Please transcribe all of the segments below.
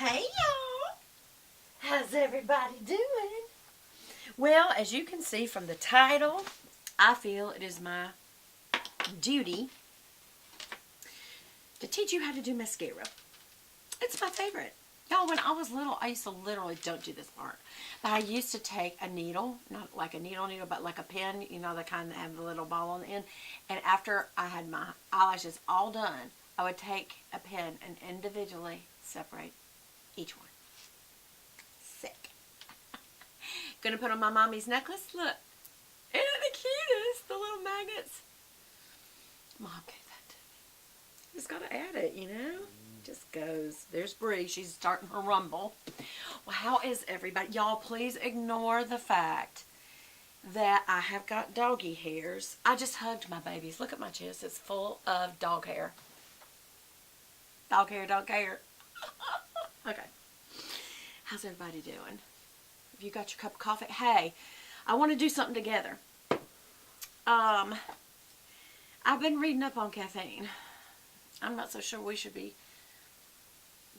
Hey y'all! How's everybody doing? Well, as you can see from the title, I feel it is my duty to teach you how to do mascara. It's my favorite. Y'all, when I was little, I used to literally, don't do this part, but I used to take a needle, not like a needle, but like a pen, you know, the kind that have the little ball on the end, and after I had my eyelashes all done, I would take a pen and individually separate each one. Sick. Gonna put on my mommy's necklace. Look. Isn't it the cutest? The little magnets. Mom gave that to me. Just gotta add it, you know? Just goes. There's Bree. She's starting her rumble. Well, how is everybody? Y'all, please ignore the fact that I have got doggy hairs. I just hugged my babies. Look at my chest. It's full of dog hair. Dog hair, dog hair. Okay. How's everybody doing? Have you got your cup of coffee? Hey, I want to do something together. I've been reading up on caffeine. I'm not so sure we should be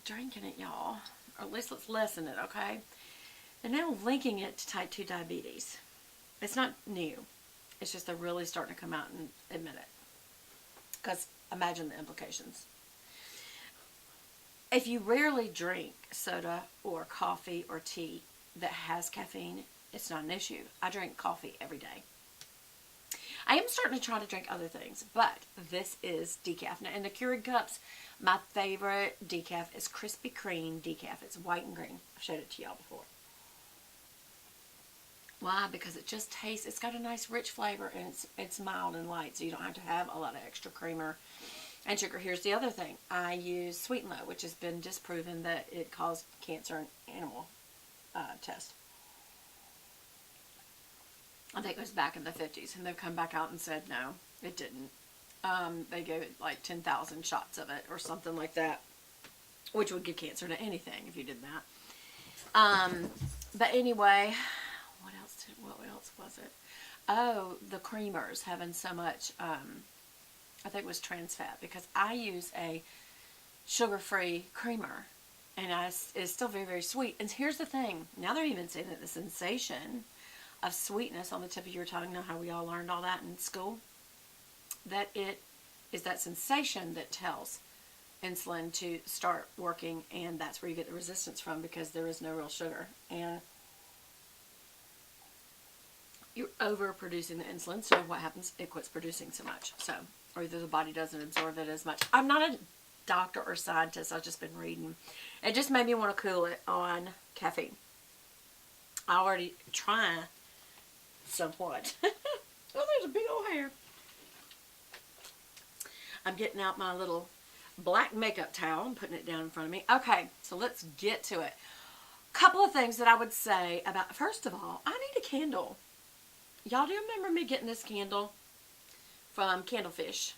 drinking it, y'all. Or at least let's lessen it, okay? They're now linking it to type 2 diabetes. It's not new. It's just they're really starting to come out and admit it. Because imagine the implications. If you rarely drink soda or coffee or tea that has caffeine, it's not an issue. I drink coffee every day. I am starting to try to drink other things, but this is decaf. Now, in the Keurig cups, my favorite decaf is Krispy Kreme decaf. It's white and green. I've showed it to y'all before. Why? Because it just tastes, it's got a nice rich flavor, and it's mild and light, so you don't have to have a lot of extra creamer and sugar. Here's the other thing. I use Sweet and Low, which has been disproven that it caused cancer in animal test. I think it was back in the 50s, and they've come back out and said, no, it didn't. They gave it like 10,000 shots of it or something like that, which would give cancer to anything if you did that. But anyway, what else was it? Oh, the creamers having so much, I think it was trans fat, because I use a sugar-free creamer, and it's still very, very sweet. And here's the thing. Now they're even saying that the sensation of sweetness on the tip of your tongue, know how we all learned all that in school, that it is that sensation that tells insulin to start working, and that's where you get the resistance from, because there is no real sugar, and you're overproducing the insulin. So what happens? It quits producing so much. So, or either the body doesn't absorb it as much. I'm not a doctor or scientist. I've just been reading. It just made me want to cool it on caffeine. I already try somewhat. Oh, there's a big old hair. I'm getting out my little black makeup towel and putting it down in front of me. Okay, so let's get to it. Couple of things that I would say about, first of all, I need a candle. Y'all do remember me getting this candle from Candlefish?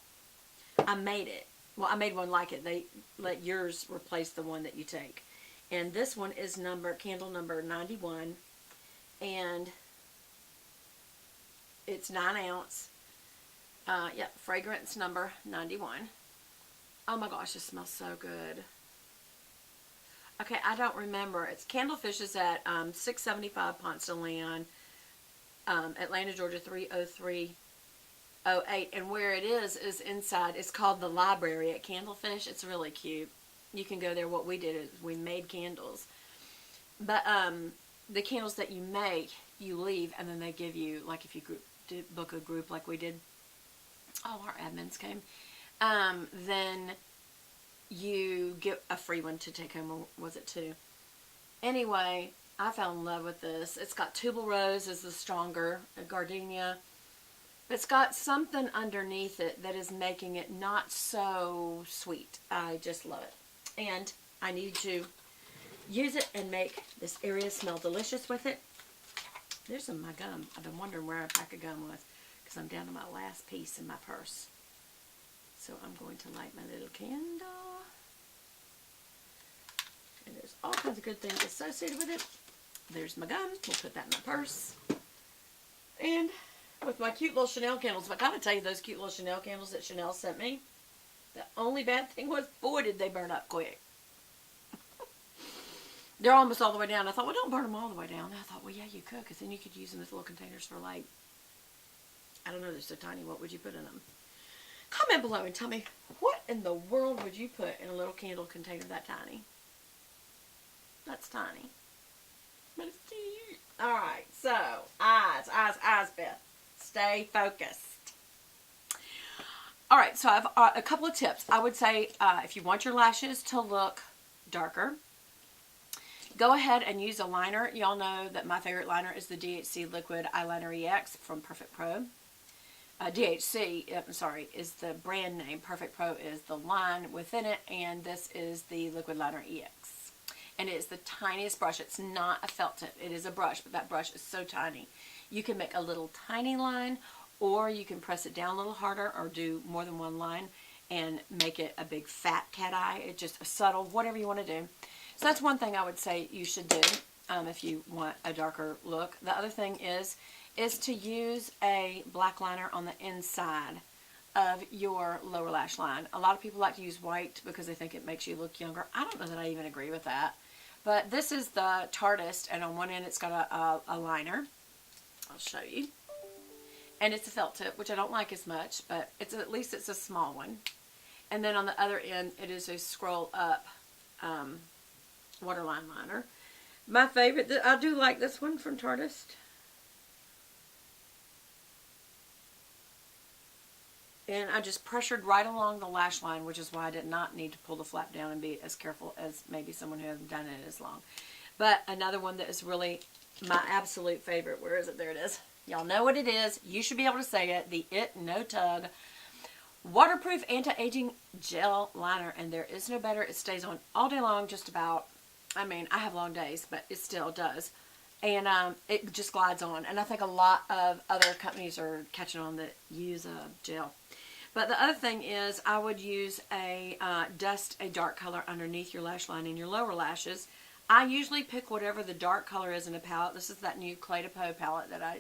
I made it. Well, I made one like it. They let yours replace the one that you take. And this one is candle number 91. And it's 9 ounce. Fragrance number 91. Oh my gosh, it smells so good. Okay, I don't remember. It's Candlefish is at 675 Ponce de Leon, Atlanta, Georgia 30308. And where it is inside. It's called the library at Candlefish. It's really cute. You can go there. What we did is we made candles. But the candles that you make, you leave, and then they give you, like if you book a group like we did, all our admins came, then you get a free one to take home, or was it 2? Anyway, I fell in love with this. It's got tubal rose as the stronger, gardenia. It's got something underneath it that is making it not so sweet. I just love it. And I need to use it and make this area smell delicious with it. There's some of my gum. I've been wondering where a pack of gum was, because I'm down to my last piece in my purse. So I'm going to light my little candle. And there's all kinds of good things associated with it. There's my gum. We'll put that in my purse. And with my cute little Chanel candles, I gotta tell you, those cute little Chanel candles that Chanel sent me, the only bad thing was, boy, did they burn up quick. They're almost all the way down. I thought, well, don't burn them all the way down. I thought, well, yeah, you could, because then you could use them as little containers for, like, I don't know, they're so tiny. What would you put in them? Comment below and tell me, what in the world would you put in a little candle container that tiny? That's tiny. But it's cute. Alright, so, eyes, Beth. Stay focused. Alright, so I have a couple of tips. I would say, if you want your lashes to look darker, go ahead and use a liner. Y'all know that my favorite liner is the DHC Liquid Eyeliner EX from Perfect Pro. DHC, I'm sorry, is the brand name. Perfect Pro is the line within it, and this is the Liquid Liner EX. And it is the tiniest brush. It's not a felt tip. It is a brush, but that brush is so tiny. You can make a little tiny line, or you can press it down a little harder, or do more than one line and make it a big fat cat eye. It's just a subtle, whatever you want to do. So that's one thing I would say you should do if you want a darker look. The other thing is to use a black liner on the inside of your lower lash line. A lot of people like to use white because they think it makes you look younger. I don't know that I even agree with that. But this is the Tartist, and on one end it's got a liner. I'll show you. And it's a felt tip, which I don't like as much, but at least it's a small one. And then on the other end, it is a scroll up waterline liner. My favorite, I do like this one from Tartist. And I just pressured right along the lash line, which is why I did not need to pull the flap down and be as careful as maybe someone who hasn't done it as long. But another one that is really my absolute favorite. Where is it? There it is. Y'all know what it is. You should be able to say it. The It No Tug Waterproof Anti-Aging Gel Liner. And there is no better. It stays on all day long, just about. I mean, I have long days, but it still does. And it just glides on. And I think a lot of other companies are catching on that use a gel. But the other thing is, I would use dust a dark color underneath your lash line and your lower lashes. I usually pick whatever the dark color is in a palette. This is that new Clé de Peau palette that I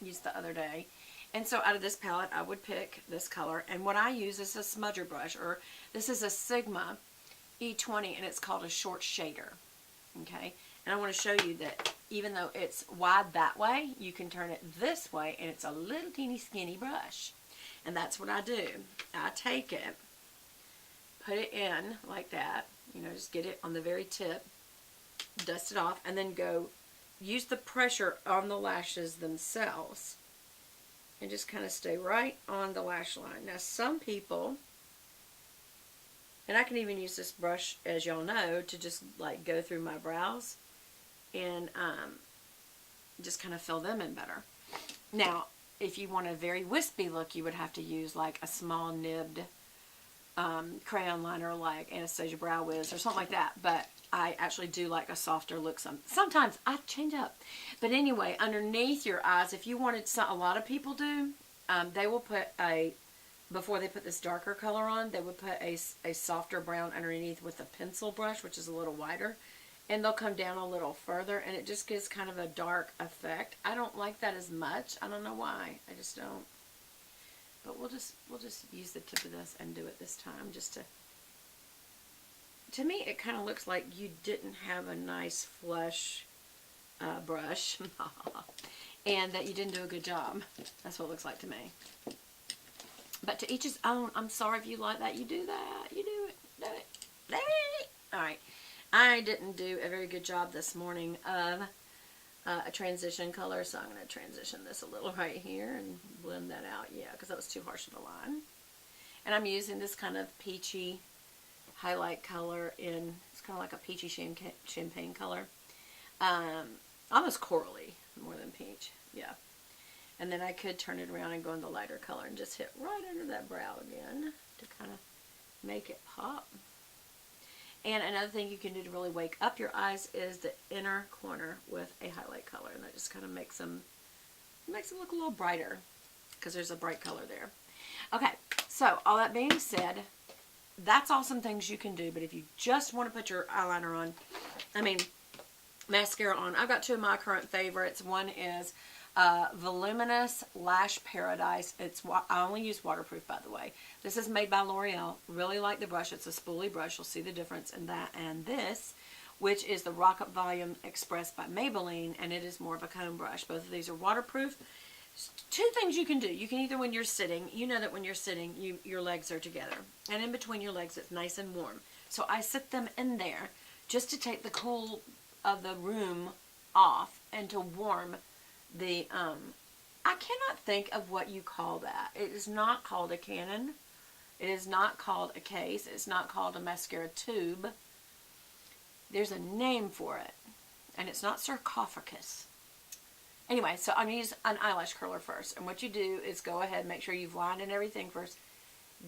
used the other day. And so out of this palette, I would pick this color. And what I use is a smudger brush, or this is a Sigma E20, and it's called a short shader. Okay? And I want to show you that even though it's wide that way, you can turn it this way, and it's a little teeny skinny brush. And that's what I do. I take it, put it in like that, you know, just get it on the very tip, dust it off, and then go use the pressure on the lashes themselves and just kind of stay right on the lash line. Now some people, and I can even use this brush, as y'all know, to just like go through my brows and just kind of fill them in better. Now, if you want a very wispy look, you would have to use like a small nibbed crayon liner like Anastasia Brow Wiz or something like that. But I actually do like a softer look. Sometimes I change up. But anyway, underneath your eyes, if you wanted a lot of people do, they will put before they put this darker color on, they would put a softer brown underneath with a pencil brush, which is a little wider. And they'll come down a little further, and it just gives kind of a dark effect. I don't like that as much. I don't know why. I just don't. But we'll just use the tip of this and do it this time, just to me, it kind of looks like you didn't have a nice flush brush, and that you didn't do a good job. That's what it looks like to me. But to each his own. I'm sorry if you like that. You do that. You do it. Do it. All right. I didn't do a very good job this morning of a transition color, so I'm going to transition this a little right here and blend that out, yeah, because that was too harsh of a line. And I'm using this kind of peachy highlight color it's kind of like a peachy champagne color. Almost corally, more than peach, yeah. And then I could turn it around and go in the lighter color and just hit right under that brow again to kind of make it pop. And another thing you can do to really wake up your eyes is the inner corner with a highlight color. And that just kind of makes them look a little brighter because there's a bright color there. Okay, so all that being said, that's all some things you can do. But if you just want to put your eyeliner on, mascara on, I've got two of my current favorites. One is Voluminous Lash Paradise. I only use waterproof, by the way. This is made by L'Oreal. Really like the brush. It's a spoolie brush. You'll see the difference in that and this. which is the Rocket Volume Express by Maybelline, and it is more of a comb brush. Both of these are waterproof. Two things you can do. You can either, when you're sitting, you know that when you're sitting, your legs are together. And in between your legs, it's nice and warm. So I sit them in there just to take the cool of the room off and to warm the, I cannot think of what you call that. It is not called a cannon. It is not called a case. It's not called a mascara tube. There's a name for it, and it's not sarcophagus. Anyway, so I'm going to use an eyelash curler first, and what you do is go ahead and make sure you've lined in everything first.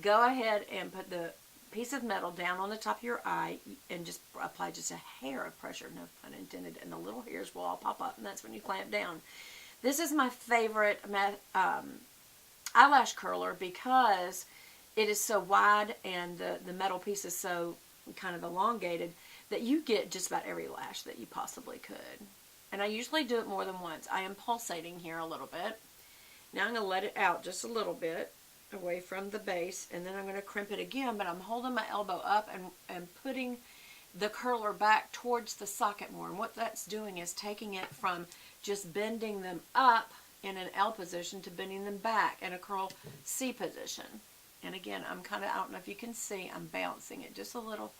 Go ahead and put the piece of metal down on the top of your eye and just apply just a hair of pressure, no pun intended, and the little hairs will all pop up, and that's when you clamp down. This is my favorite eyelash curler because it is so wide and the metal piece is so kind of elongated that you get just about every lash that you possibly could. And I usually do it more than once. I am pulsating here a little bit. Now I'm going to let it out just a little bit away from the base, and then I'm going to crimp it again, but I'm holding my elbow up and putting the curler back towards the socket more. And what that's doing is taking it from just bending them up in an L position to bending them back in a curl C position. And again, I'm kind of, I don't know if you can see, I'm bouncing it just a little.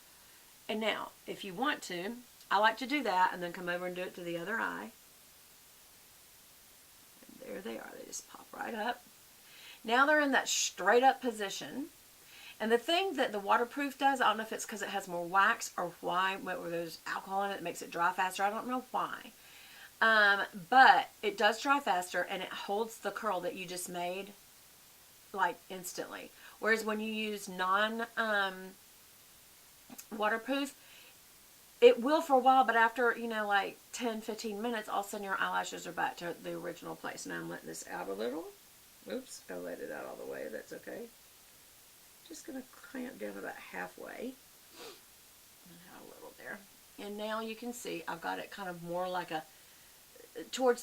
And now, if you want to, I like to do that and then come over and do it to the other eye. And there they are. They just pop right up. Now they're in that straight up position. And the thing that the waterproof does, I don't know if it's because it has more wax or why, where there's alcohol in it that makes it dry faster. I don't know why. But it does dry faster, and it holds the curl that you just made like instantly. Whereas when you use non-waterproof, it will for a while, but after, you know, like 10, 15 minutes, all of a sudden your eyelashes are back to the original place. Now I'm letting this out a little. Oops, I let it out all the way. That's okay. Just going to clamp down about halfway. A little there. And now you can see I've got it kind of more like a, towards